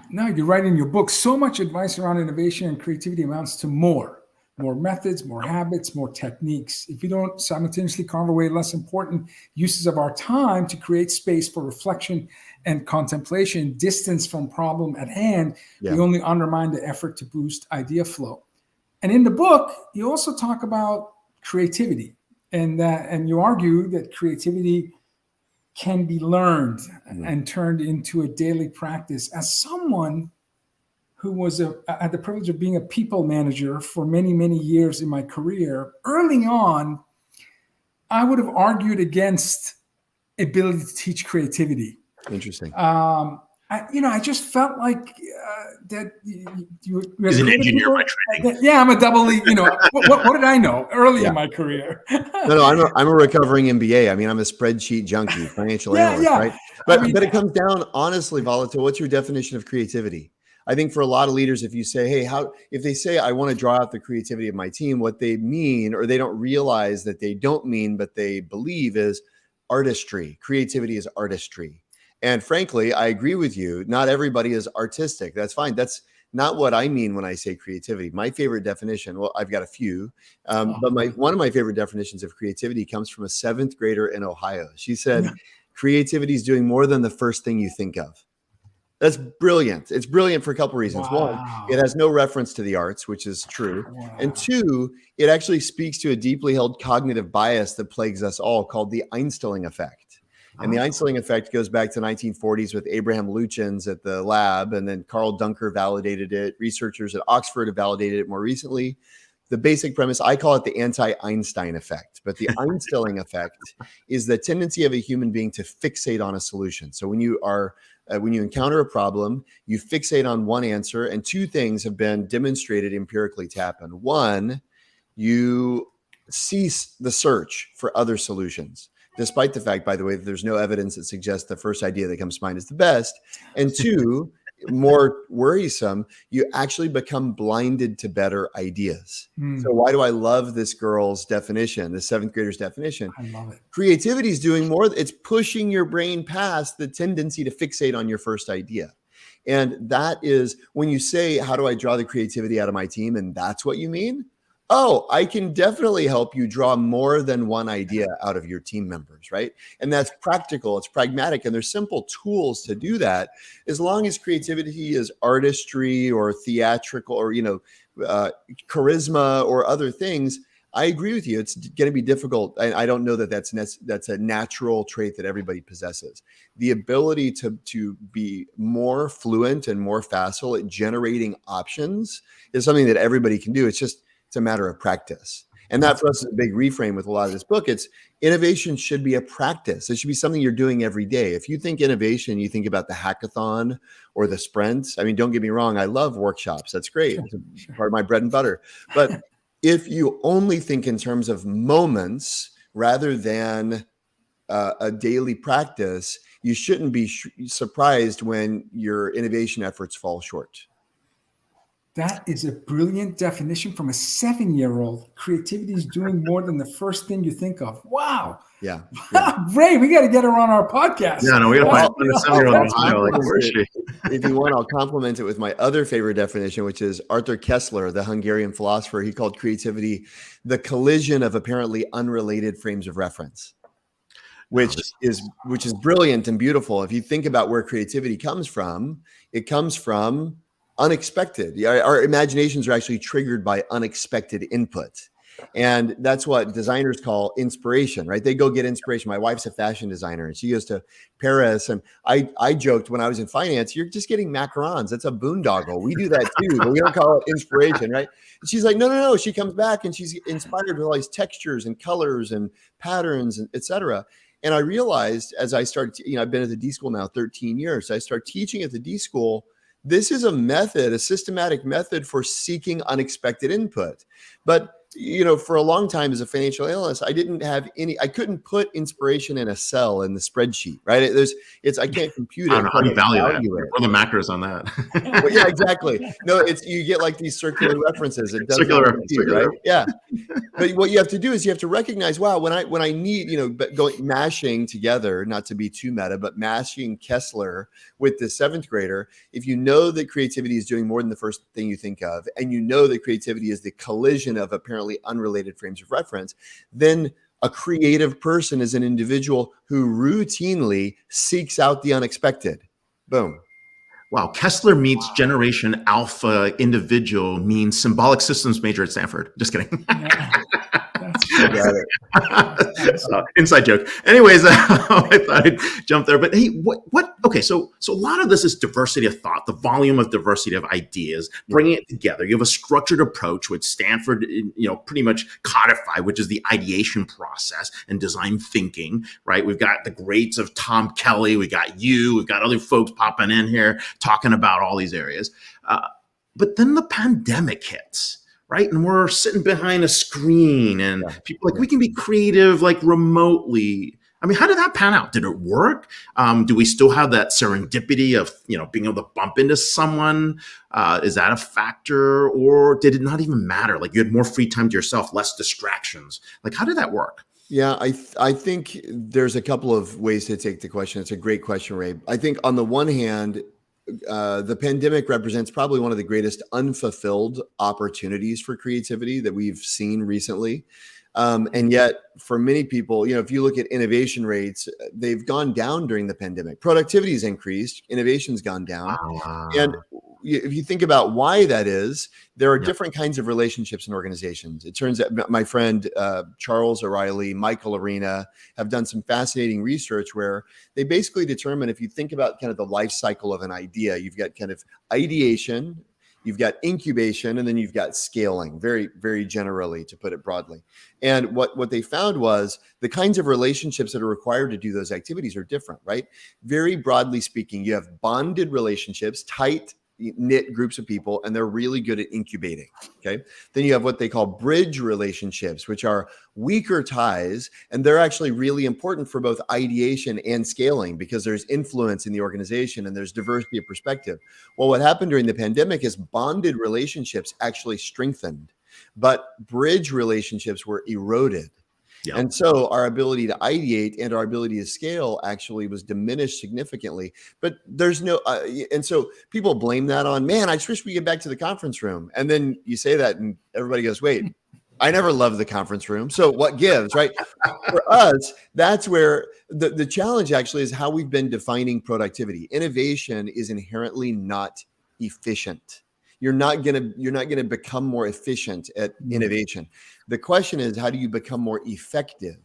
Now, you write in your book, so much advice around innovation and creativity amounts to more methods, more habits, more techniques. If you don't simultaneously carve away less important uses of our time to create space for reflection and contemplation, distance from problem at hand, we only undermine the effort to boost Ideaflow. And in the book, you also talk about creativity, and you argue that creativity can be learned and turned into a daily practice. As someone who had the privilege of being a people manager for many, many years in my career, early on, I would have argued against ability to teach creativity. Interesting. I just felt like that you as an engineer by training. Yeah, I'm a double E. What did I know early in my career? No, I'm a recovering MBA. I mean, I'm a spreadsheet junkie, financial analyst, right? But it comes down, honestly, Vala, to what's your definition of creativity? I think for a lot of leaders, if you say, hey, if they say, I want to draw out the creativity of my team, what they mean, or they don't realize that they don't mean, but they believe, is artistry. Creativity is artistry. And frankly, I agree with you. Not everybody is artistic. That's fine. That's not what I mean when I say creativity. My favorite definition, well, I've got a few, but one of my favorite definitions of creativity comes from a 7th grader in Ohio. She said, creativity is doing more than the first thing you think of. That's brilliant. It's brilliant for a couple of reasons. Wow. One, it has no reference to the arts, which is true. Wow. And two, it actually speaks to a deeply held cognitive bias that plagues us all called the Einstein effect. And the Einstein effect goes back to 1940s with Abraham Lutyens at the lab, and then Carl Duncker validated it. Researchers at Oxford have validated it more recently. The basic premise, I call it the anti-Einstein effect, but the Einstein effect is the tendency of a human being to fixate on a solution. So when you encounter a problem, you fixate on one answer, and two things have been demonstrated empirically to happen. One, you cease the search for other solutions, despite the fact, by the way, that there's no evidence that suggests the first idea that comes to mind is the best. And two, more worrisome, you actually become blinded to better ideas. So why do I love this girl's definition, the 7th grader's definition? I love it. Creativity is doing more. It's pushing your brain past the tendency to fixate on your first idea. And that is when you say, how do I draw the creativity out of my team? And that's what you mean. oh, I can definitely help you draw more than one idea out of your team members, right? And that's practical, it's pragmatic, and there's simple tools to do that. As long as creativity is artistry or theatrical or, charisma or other things, I agree with you. It's going to be difficult. I don't know that that's a natural trait that everybody possesses. The ability to be more fluent and more facile at generating options is something that everybody can do. It's a matter of practice. And that for us is a big reframe with a lot of this book. It's innovation should be a practice. It should be something you're doing every day. If you think innovation, you think about the hackathon or the sprints. I mean, don't get me wrong. I love workshops. That's great. It's part of my bread and butter. But if you only think in terms of moments rather than a daily practice, you shouldn't be surprised when your innovation efforts fall short. That is a brilliant definition from a 7-year-old. Creativity is doing more than the first thing you think of. Wow. Yeah. Ray, we got to get her on our podcast. Yeah, no, we got to find a 7-year-old. Like, where is she? If you want, I'll complement it with my other favorite definition, which is Arthur Koestler, the Hungarian philosopher. He called creativity the collision of apparently unrelated frames of reference, which is brilliant and beautiful. If you think about where creativity comes from, it comes from unexpected. Our imaginations are actually triggered by unexpected input. And that's what designers call inspiration, right? They go get inspiration. My wife's a fashion designer and she goes to Paris. And I joked when I was in finance, you're just getting macarons. That's a boondoggle. We do that too, but we don't call it inspiration, right? And she's like, no. She comes back and she's inspired with all these textures and colors and patterns and et cetera. And I realized as I started, I've been at the D school now 13 years. I started teaching at the D school. This is a systematic method for seeking unexpected input. But, for a long time as a financial analyst, I couldn't put inspiration in a cell in the spreadsheet, right? I can't compute it. How do you value it? What are the macros on that? Well, yeah, exactly. No, you get like these circular references. It doesn't compute, right? Yeah. But what you have to do is you have to recognize, wow, when I need, mashing together, not to be too meta, but mashing Koestler with the 7th grader, if you know that creativity is doing more than the first thing you think of, and you know that creativity is the collision of apparently unrelated frames of reference, then a creative person is an individual who routinely seeks out the unexpected. Boom. Wow. Koestler meets Generation Alpha individual means symbolic systems major at Stanford. Just kidding. So, inside joke. Anyways, I thought I'd jump there. But hey, what? Okay, so a lot of this is diversity of thought, the volume of diversity of ideas, bringing it together. You have a structured approach, which Stanford, pretty much codified, which is the ideation process and design thinking. Right? We've got the greats of Tom Kelly. We got you. We've got other folks popping in here talking about all these areas. But then the pandemic hits. Right. And we're sitting behind a screen and people we can be creative remotely. I mean, how did that pan out? Did it work? Do we still have that serendipity of, being able to bump into someone? Is that a factor, or did it not even matter? You had more free time to yourself, less distractions. How did that work? Yeah, I think there's a couple of ways to take the question. It's a great question, Ray. I think on the one hand, the pandemic represents probably one of the greatest unfulfilled opportunities for creativity that we've seen recently. And yet for many people, if you look at innovation rates, they've gone down during the pandemic. Productivity has increased, innovation's gone down. And if you think about why that is, there are different kinds of relationships in organizations. It turns out my friend Charles O'Reilly, Michael Arena have done some fascinating research where they basically determine, if you think about kind of the life cycle of an idea, you've got kind of ideation, you've got incubation, and then you've got scaling, very, very generally, to put it broadly. And what they found was the kinds of relationships that are required to do those activities are different, right? Very broadly speaking, you have bonded relationships, tight knit groups of people, and they're really good at incubating. Okay. Then you have what they call bridge relationships, which are weaker ties. And they're actually really important for both ideation and scaling because there's influence in the organization and there's diversity of perspective. Well, what happened during the pandemic is bonded relationships actually strengthened, but bridge relationships were eroded. Yep. And so our ability to ideate and our ability to scale actually was diminished significantly. But there's no, and so people blame that on, man, I just wish we get back to the conference room. And then you say that and everybody goes, wait, I never loved the conference room. So what gives, right? For us, that's where the challenge actually is how we've been defining productivity. Innovation is inherently not efficient. You're not gonna become more efficient at innovation. The question is, how do you become more effective?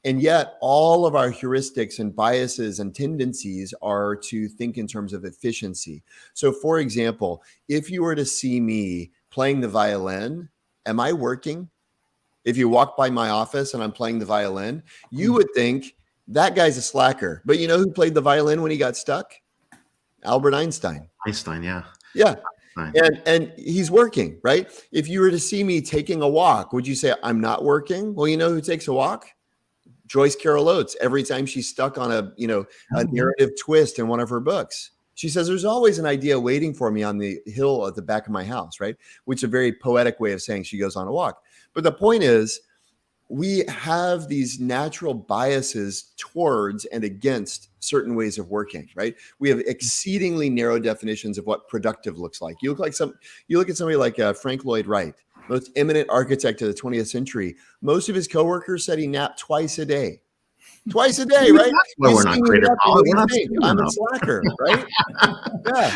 And yet all of our heuristics and biases and tendencies are to think in terms of efficiency. So for example, if you were to see me playing the violin, am I working? If you walk by my office and I'm playing the violin, you would think that guy's a slacker. But you know who played the violin when he got stuck? Albert Einstein. Einstein, yeah. Yeah. Fine. And he's working, right? If you were to see me taking a walk, would you say I'm not working? Well, you know who takes a walk? Joyce Carol Oates. Every time she's stuck on a narrative twist in one of her books, she says, there's always an idea waiting for me on the hill at the back of my house, right? Which is a very poetic way of saying she goes on a walk. But the point is, we have these natural biases towards and against certain ways of working, right? We have exceedingly narrow definitions of what productive looks like. You look at somebody like Frank Lloyd Wright, most eminent architect of the 20th century. Most of his coworkers said he napped twice a day. Twice a day, right? Well, we're not creative. I'm a slacker, right? Yeah.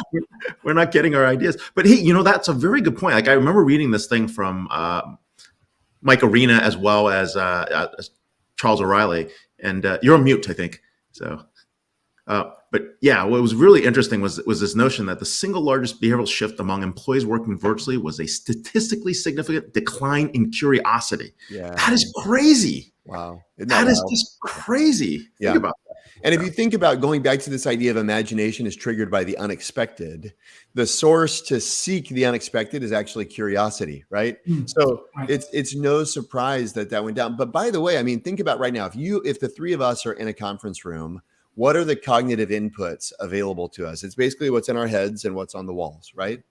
We're not getting our ideas. But hey, that's a very good point. Like I remember reading this thing from Mike Arena as well as Charles O'Reilly, and you're on mute, I think. So, but yeah, what was really interesting was this notion that the single largest behavioral shift among employees working virtually was a statistically significant decline in curiosity. Yeah, that is crazy. Wow, that is just crazy. Yeah. Think about that. And if you think about going back to this idea of imagination is triggered by the unexpected, the source to seek the unexpected is actually curiosity, right? So it's no surprise that went down. But by the way, I mean, think about right now, if the three of us are in a conference room, what are the cognitive inputs available to us? It's basically what's in our heads and what's on the walls, right?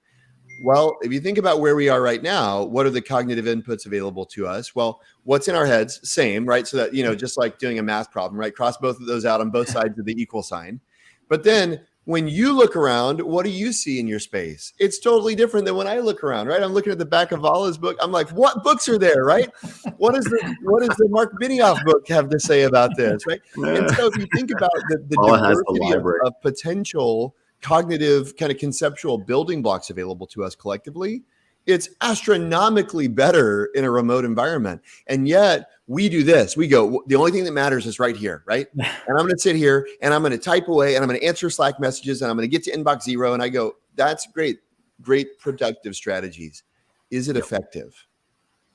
Well, if you think about where we are right now, what are the cognitive inputs available to us? Well, what's in our heads, same, right? So that, just like doing a math problem, right? Cross both of those out on both sides of the equal sign. But then when you look around, what do you see in your space? It's totally different than when I look around, right? I'm looking at the back of Vala's book. I'm like, what books are there, right? What does the Mark Benioff book have to say about this, right? Yeah. And so if you think about the diversity of potential cognitive kind of conceptual building blocks available to us collectively, it's astronomically better in a remote environment. And yet we do this. We go, the only thing that matters is right here, right? And I'm going to sit here and I'm going to type away and I'm going to answer Slack messages and I'm going to get to inbox 0. And I go, that's great productive strategies. Is it effective?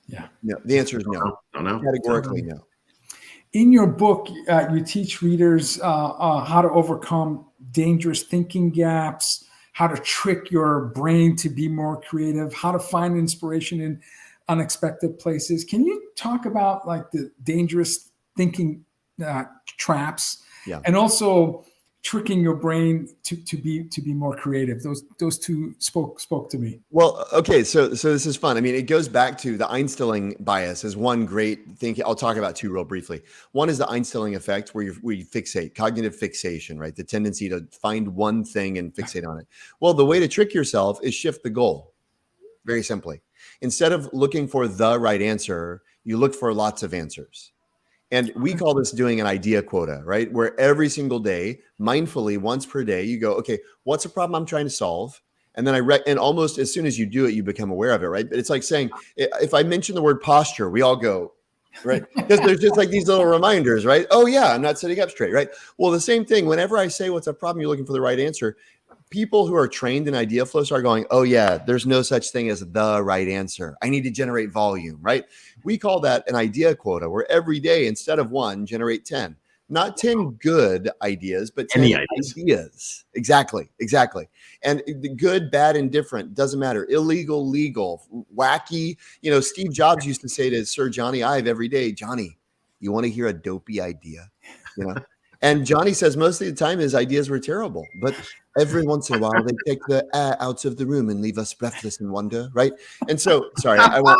Yeah. No, the answer is no. Categorically no. In your book, you teach readers how to overcome dangerous thinking gaps, how to trick your brain to be more creative, how to find inspiration in unexpected places. Can you talk about like the dangerous thinking traps, and also tricking your brain to be more creative? Those two spoke to me. Well, okay, so this is fun. I mean, it goes back to the Einstilling bias is one great thing. I'll talk about two real briefly. One is the Einstilling effect, where you fixate, cognitive fixation, right? The tendency to find one thing and fixate on it. Well, the way to trick yourself is shift the goal. Very simply, instead of looking for the right answer, you look for lots of answers. And we call this doing an idea quota, right? Where every single day, mindfully, once per day, you go, okay, what's the problem I'm trying to solve? And then and almost as soon as you do it, you become aware of it, right? But it's like saying, if I mention the word posture, we all go, right? Because there's just like these little reminders, right? Oh yeah, I'm not sitting up straight, right? Well, the same thing, whenever I say what's a problem, you're looking for the right answer. People who are trained in Ideaflow start going, oh yeah, there's no such thing as the right answer. I need to generate volume, right? We call that an idea quota, where every day, instead of 1, generate 10. Not 10 good ideas, but 10 ideas. Exactly. And the good, bad, and different, doesn't matter. Illegal, legal, wacky. Steve Jobs used to say to Sir Johnny Ive every day, Johnny, you want to hear a dopey idea? And Johnny says most of the time his ideas were terrible, but every once in a while they take the air out of the room and leave us breathless in wonder, right? And so, sorry, I won't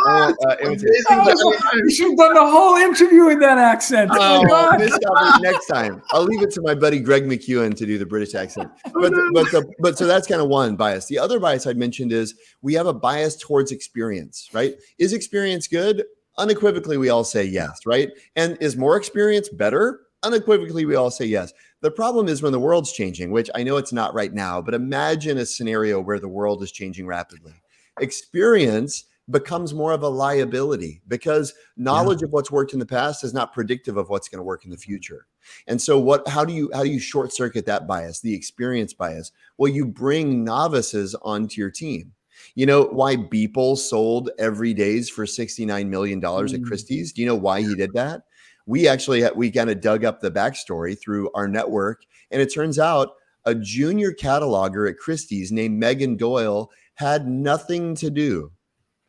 you should have done the whole interview in that accent. Oh my God. Next time, I'll leave it to my buddy Greg McEwen to do the British accent. But so that's kind of one bias. The other bias I mentioned is we have a bias towards experience, right? Is experience good? Unequivocally, we all say yes, right? And is more experience better? Unequivocally, we all say yes. The problem is when the world's changing, which I know it's not right now, but imagine a scenario where the world is changing rapidly. Experience becomes more of a liability because knowledge of what's worked in the past is not predictive of what's going to work in the future. And so how do you short circuit that bias, the experience bias? Well, you bring novices onto your team. You know why Beeple sold every days for $69 million at Christie's? Do you know why he did that? We kind of dug up the backstory through our network, and it turns out a junior cataloger at Christie's named Megan Doyle had nothing to do.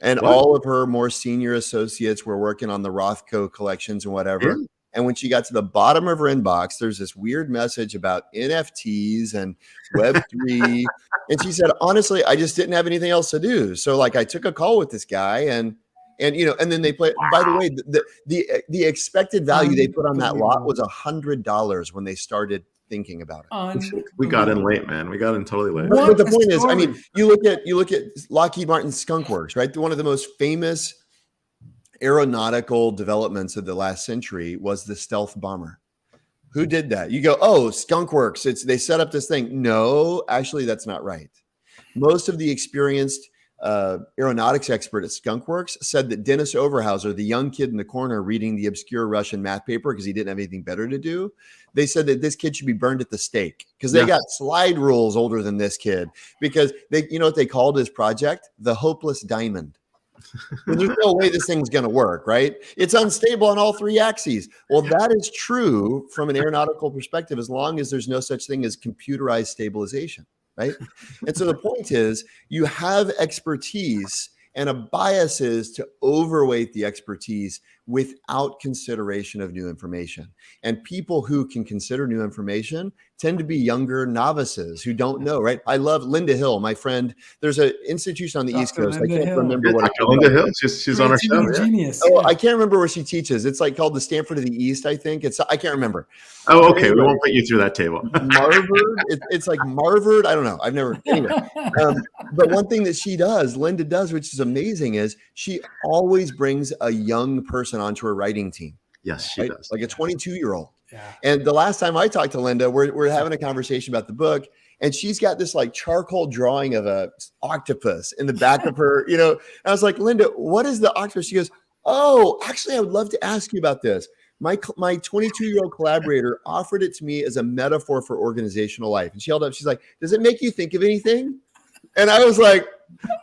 And all of her more senior associates were working on the Rothko collections and whatever. Yeah. And when she got to the bottom of her inbox, there's this weird message about NFTs and Web3. And she said, honestly, I just didn't have anything else to do. So like I took a call with this guy and then they play. Wow. By the way, the expected value they put on that lot was $100 when they started thinking about it. We got in late, man. We got in totally late. But the point is, I mean, you look at Lockheed Martin's Skunk Works, right? One of the most famous aeronautical developments of the last century was the stealth bomber. Who did that? You go, oh, Skunk Works. They set up this thing. No, actually, that's not right. Most of the experienced aeronautics expert at Skunk Works said that Dennis Overhauser, the young kid in the corner reading the obscure Russian math paper because he didn't have anything better to do, they said that this kid should be burned at the stake because they got slide rules older than this kid because you know what they called his project? The Hopeless Diamond. There's no way this thing's going to work, right? It's unstable on all three axes. Well, that is true from an aeronautical perspective as long as there's no such thing as computerized stabilization. Right. And so the point is you have expertise and a bias is to overweight the expertise without consideration of new information. And people who can consider new information tend to be younger novices who don't know, right? I love Linda Hill, my friend. There's an institution on the East Coast. I can't remember what it's called. Linda Hill, she's on our show. Genius. Oh, I can't remember where she teaches. It's like called the Stanford of the East, I think. I can't remember. Oh, okay. We won't put you through that table. Marvard. It's like Marvard. I don't know. I've never. Anyway, but one thing that Linda does, which is amazing, is she always brings a young person onto her writing team. Yes, she does. Like a 22-year-old. Yeah. And the last time I talked to Linda, we're having a conversation about the book, and she's got this like charcoal drawing of a octopus in the back of her. You know, and I was like, Linda, what is the octopus? She goes, oh, actually, I would love to ask you about this. My 22-year-old collaborator offered it to me as a metaphor for organizational life. And she held up, she's like, does it make you think of anything? And I was like,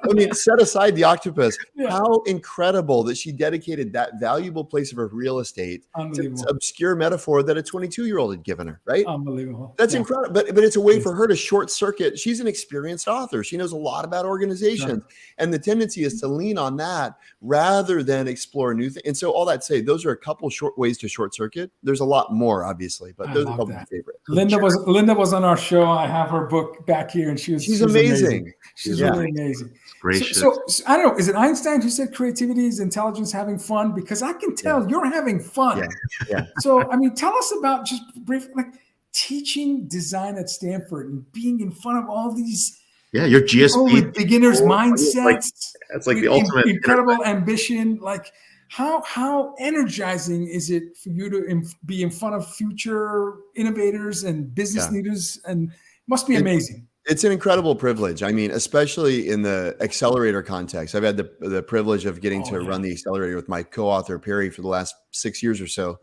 I mean, set aside the octopus. Yeah. How incredible that she dedicated that valuable place of her real estate to this obscure metaphor that a 22-year-old had given her, right? Unbelievable. That's incredible. But it's a way for her to short circuit. She's an experienced author. She knows a lot about organizations. Sure. And the tendency is to lean on that rather than explore new things. And so all that say, those are a couple short ways to short circuit. There's a lot more, obviously, but those are a couple of my favorites. Linda was on our show. I have her book back here, and she's amazing. She's really amazing. Gracious. So I don't know. Is it Einstein who said creativity is intelligence having fun? Because I can tell you're having fun. Yeah. So, I mean, tell us about just briefly, like teaching design at Stanford and being in front of all these your GSP beginners mindsets. It's like the ultimate incredible ambition. Like how energizing is it for you to be in front of future innovators and business leaders? And it must be amazing. It's an incredible privilege. I mean, especially in the accelerator context. I've had the privilege of getting to run the accelerator with my co-author, Perry, for the last 6 years or so.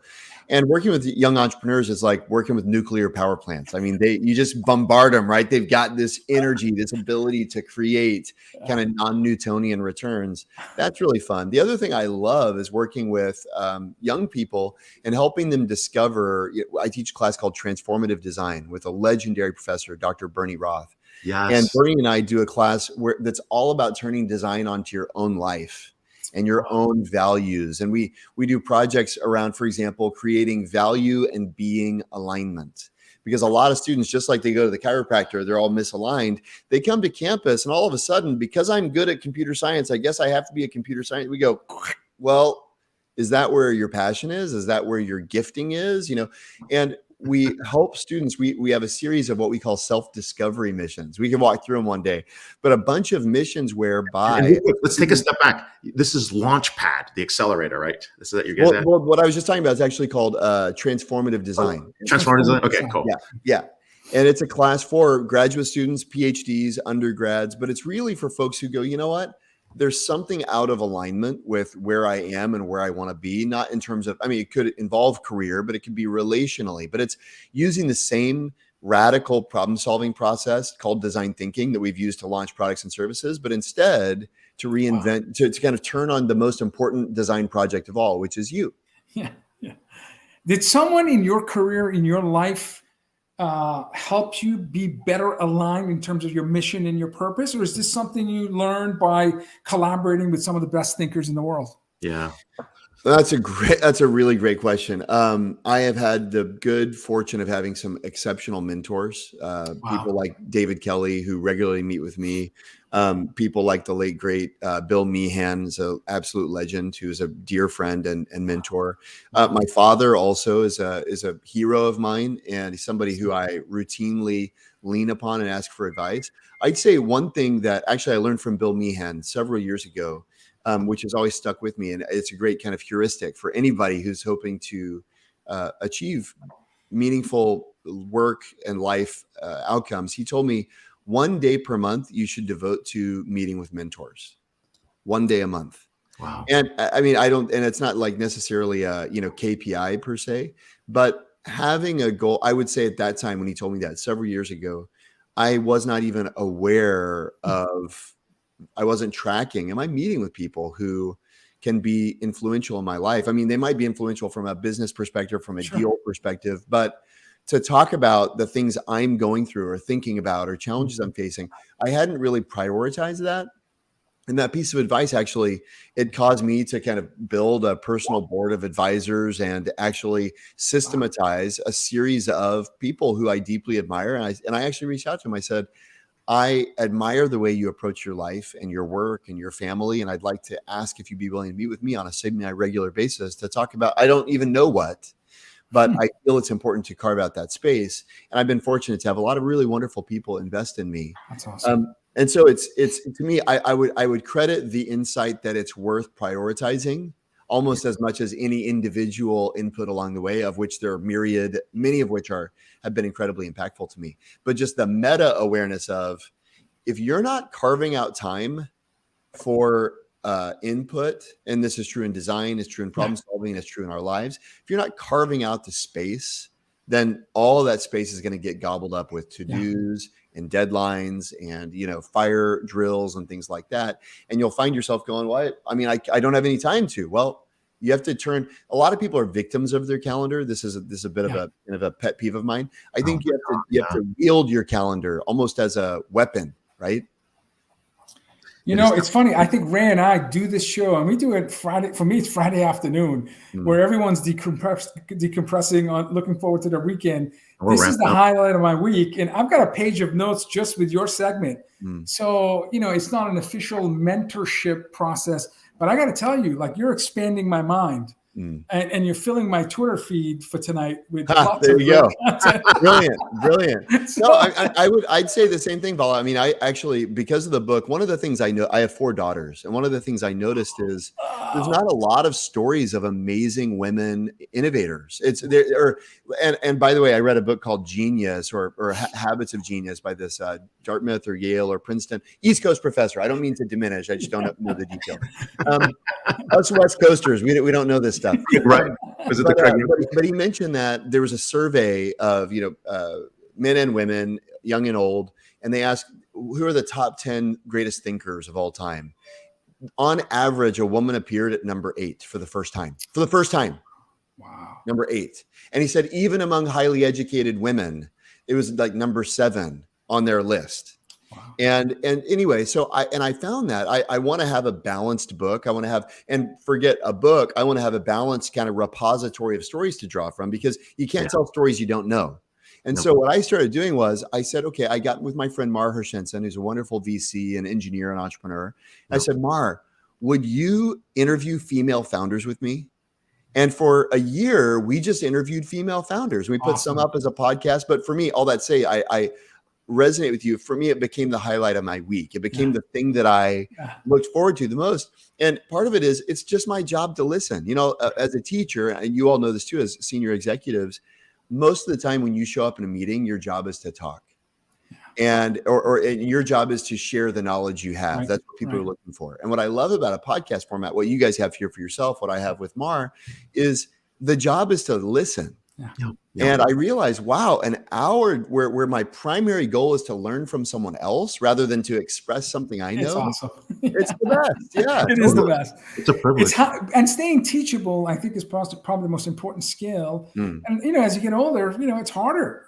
And working with young entrepreneurs is like working with nuclear power plants. I mean, you just bombard them, right? They've got this energy, this ability to create kind of non-Newtonian returns. That's really fun. The other thing I love is working with young people and helping them discover. I teach a class called Transformative Design with a legendary professor, Dr. Bernie Roth. Yes. And Bernie and I do a class that's all about turning design onto your own life and your own values. And we do projects around, for example, creating value and being alignment. Because a lot of students, just like they go to the chiropractor, they're all misaligned. They come to campus and all of a sudden, because I'm good at computer science, I guess I have to be a computer science. We go, well, is that where your passion is? Is that where your gifting is? You know, and we help students. We have a series of what we call self-discovery missions. We can walk through them one day, but a bunch of missions whereby let's take a step back. This is Launchpad, the accelerator, right? This is that you guys. Well, what I was just talking about is actually called transformative design. Transformative design. Okay, cool. Yeah. And it's a class for graduate students, PhDs, undergrads, but it's really for folks who go, you know what? There's something out of alignment with where I am and where I want to be, not in terms of, I mean, it could involve career, but it could be relationally, but it's using the same radical problem solving process called design thinking that we've used to launch products and services, but instead to reinvent, to kind of turn on the most important design project of all, which is you. Yeah. Did someone in your career, in your life, help you be better aligned in terms of your mission and your purpose? Or is this something you learned by collaborating with some of the best thinkers in the world? Yeah. That's a really great question. I have had the good fortune of having some exceptional mentors, people like David Kelly, who regularly meet with me, people like the late, great Bill Meehan, is an absolute legend, who is a dear friend and mentor. My father also is a hero of mine, and he's somebody who I routinely lean upon and ask for advice. I'd say one thing that actually I learned from Bill Meehan several years ago, which has always stuck with me. And it's a great kind of heuristic for anybody who's hoping to achieve meaningful work and life outcomes. He told me 1 day per month you should devote to meeting with mentors. 1 day a month. Wow. And I mean, and it's not like necessarily a, KPI per se, but having a goal. I would say at that time, when he told me that several years ago, I was not even aware of, I wasn't tracking, am I meeting with people who can be influential in my life? I mean, they might be influential from a business perspective, from a deal perspective, but to talk about the things I'm going through or thinking about or challenges I'm facing, I hadn't really prioritized that. And that piece of advice, actually, it caused me to kind of build a personal board of advisors and actually systematize a series of people who I deeply admire. And I actually reached out to him. I said, I admire the way you approach your life and your work and your family. And I'd like to ask if you'd be willing to meet with me on a semi-regular basis to talk about, I don't even know what, but I feel it's important to carve out that space. And I've been fortunate to have a lot of really wonderful people invest in me. That's awesome. And so it's to me, I would credit the insight that it's worth prioritizing almost as much as any individual input along the way, of which there are myriad, many of which have been incredibly impactful to me. But just the meta awareness of, if you're not carving out time for input, and this is true in design, it's true in problem solving, it's true in our lives. If you're not carving out the space, then all of that space is going to get gobbled up with to-dos and deadlines and, fire drills and things like that. And you'll find yourself going, what? I mean, I don't have any time to. Well, you have to turn. A lot of people are victims of their calendar. This is a bit of a pet peeve of mine. I think you have to wield your calendar almost as a weapon, right? It's funny. I think Ray and I do this show, and we do it Friday. For me, it's Friday afternoon, where everyone's decompressing on looking forward to the weekend. This is the highlight of my week, and I've got a page of notes just with your segment. So, it's not an official mentorship process, but I got to tell you, like, you're expanding my mind. And you're filling my Twitter feed for tonight with lots of content. Brilliant. So, I'd say the same thing, Vala. I mean, I actually, because of the book, one of the things I know, I have 4 daughters, and one of the things I noticed is there's not a lot of stories of amazing women innovators. And by the way, I read a book called Genius or Habits of Genius by this Dartmouth or Yale or Princeton East Coast professor. I don't mean to diminish. I just don't know the details. Us West Coasters, we don't know this stuff. Right. But he mentioned that there was a survey of, men and women, young and old, and they asked, who are the top 10 greatest thinkers of all time? On average, a woman appeared at number 8 for the first time. Wow. Number 8. And he said, even among highly educated women, it was like number 7 on their list. Wow. And anyway, so I found that I want to have a balanced book. I want to have, and forget a book, I want to have a balanced kind of repository of stories to draw from, because you can't tell stories you don't know. And so what I started doing was I said, okay, I got with my friend Mar Hershenson, who's a wonderful VC and engineer and entrepreneur. I said, Mar, would you interview female founders with me? And for a year, we just interviewed female founders. We put some up as a podcast. But for me, all that say, I resonate with you. For me, it became the highlight of my week. It became the thing that I looked forward to the most. And part of it is, it's just my job to listen. You know, as a teacher, and you all know this too, as senior executives, most of the time when you show up in a meeting, your job is to talk. And your job is to share the knowledge you have. Right. That's what people are looking for. And what I love about a podcast format, what you guys have here for yourself, what I have with Mar, is the job is to listen. Yeah. And I realized, wow, an hour where my primary goal is to learn from someone else rather than to express something I know. It's awesome. It's the best. Yeah, it is the best. It's a privilege. And staying teachable, I think, is probably the most important skill. And you know, as you get older, you know, it's harder.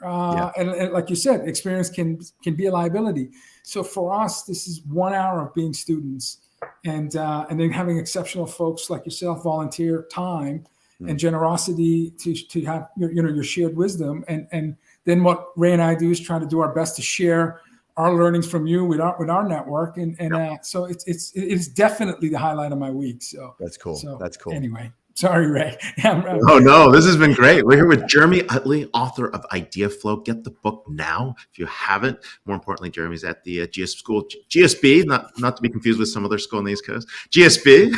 And like you said, experience can be a liability. So for us, this is 1 hour of being students, and then having exceptional folks like yourself volunteer time and generosity to have your shared wisdom, and then what Ray and I do is try to do our best to share our learnings from you with our network, and so it's definitely the highlight of my week. So that's cool. That's cool. Anyway, sorry, Ray. Oh no, this has been great. We're here with Jeremy Utley, author of Ideaflow. Get the book now if you haven't. More importantly, Jeremy's at the GSB, not to be confused with some other school on the East Coast, GSB,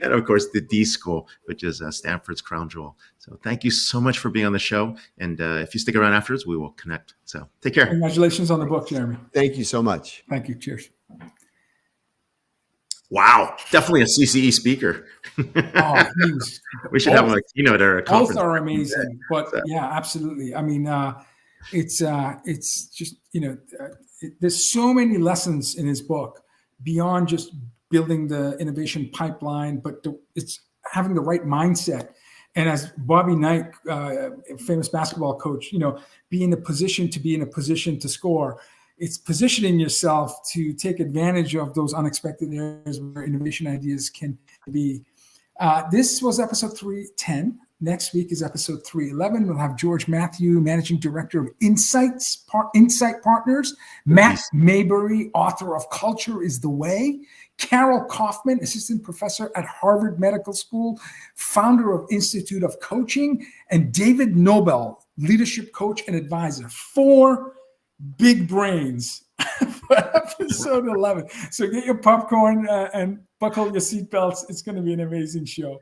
and of course the D School, which is Stanford's crown jewel. So thank you so much for being on the show. And if you stick around afterwards, we will connect. So take care. Congratulations on the book, Jeremy. Thank you so much. Thank you. Cheers. Wow, definitely a CCE speaker. We should have a keynote or a conference. Both are amazing, but yeah, absolutely. I mean, it's just, you know, there's so many lessons in his book beyond just building the innovation pipeline, but it's having the right mindset. And as Bobby Knight, famous basketball coach, you know, be in a position to score. It's positioning yourself to take advantage of those unexpected areas where innovation ideas can be. This was episode 310. Next week is episode 311. We'll have George Matthew, Managing Director of Insight Partners, Matt Maybury, author of Culture is the Way, Carol Kaufman, Assistant Professor at Harvard Medical School, founder of Institute of Coaching, and David Nobel, Leadership Coach and Advisor. 4 big brains for episode 11. So get your popcorn and buckle your seatbelts. It's going to be an amazing show.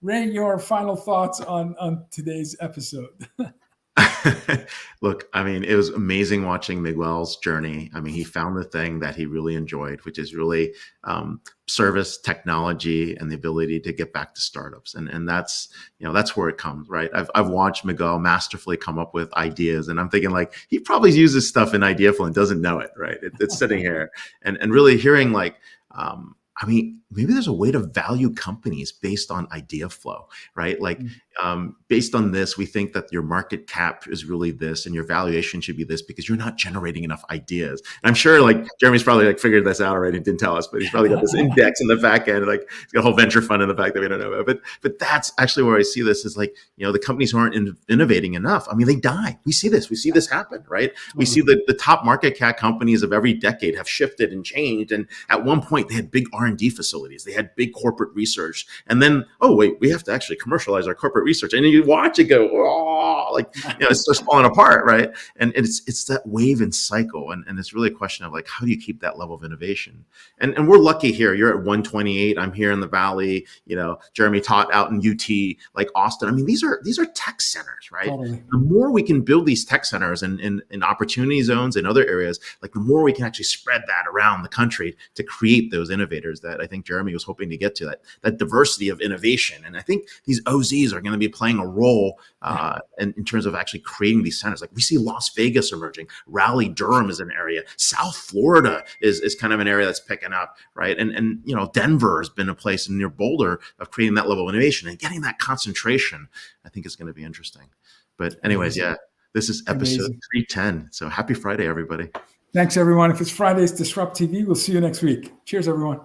Ray, your final thoughts on today's episode. Look, I mean, it was amazing watching Miguel's journey. I mean, he found the thing that he really enjoyed, which is really service, technology, and the ability to get back to startups. And that's, you know, that's where it comes, right? I've watched Miguel masterfully come up with ideas, and I'm thinking like, he probably uses stuff in Ideaflow and doesn't know it, right? It's sitting here and really hearing like, I mean, maybe there's a way to value companies based on Ideaflow, right? Like based on this, we think that your market cap is really this and your valuation should be this because you're not generating enough ideas. And I'm sure like Jeremy's probably like figured this out already and didn't tell us, but he's probably got this index in the back end, like he's got a whole venture fund in the back that we don't know about. But that's actually where I see this is like, you know, the companies who aren't innovating enough, I mean, they die. We see this happen, right? We see the top market cap companies of every decade have shifted and changed. And at one point they had big R&D facilities. They had big corporate research. And then, oh, wait, we have to actually commercialize our corporate research. And you watch it go, oh, like, you know, it's just falling apart, right? And it's that wave and cycle. And it's really a question of like, how do you keep that level of innovation? And we're lucky here. You're at 128. I'm here in the Valley. You know, Jeremy taught out in UT, like Austin. I mean, these are tech centers, right? Totally. The more we can build these tech centers in opportunity zones and other areas, like the more we can actually spread that around the country to create those innovators that I think Jeremy was hoping to get to, that diversity of innovation. And I think these OZs are going to be playing a role in terms of actually creating these centers. Like we see Las Vegas emerging, Raleigh-Durham is an area, South Florida is kind of an area that's picking up, right? And you know, Denver has been a place near Boulder of creating that level of innovation and getting that concentration. I think is going to be interesting. But anyways, yeah, this is episode 310. So happy Friday, everybody. Thanks, everyone. If it's Friday, it's DisrupTV. We'll see you next week. Cheers, everyone.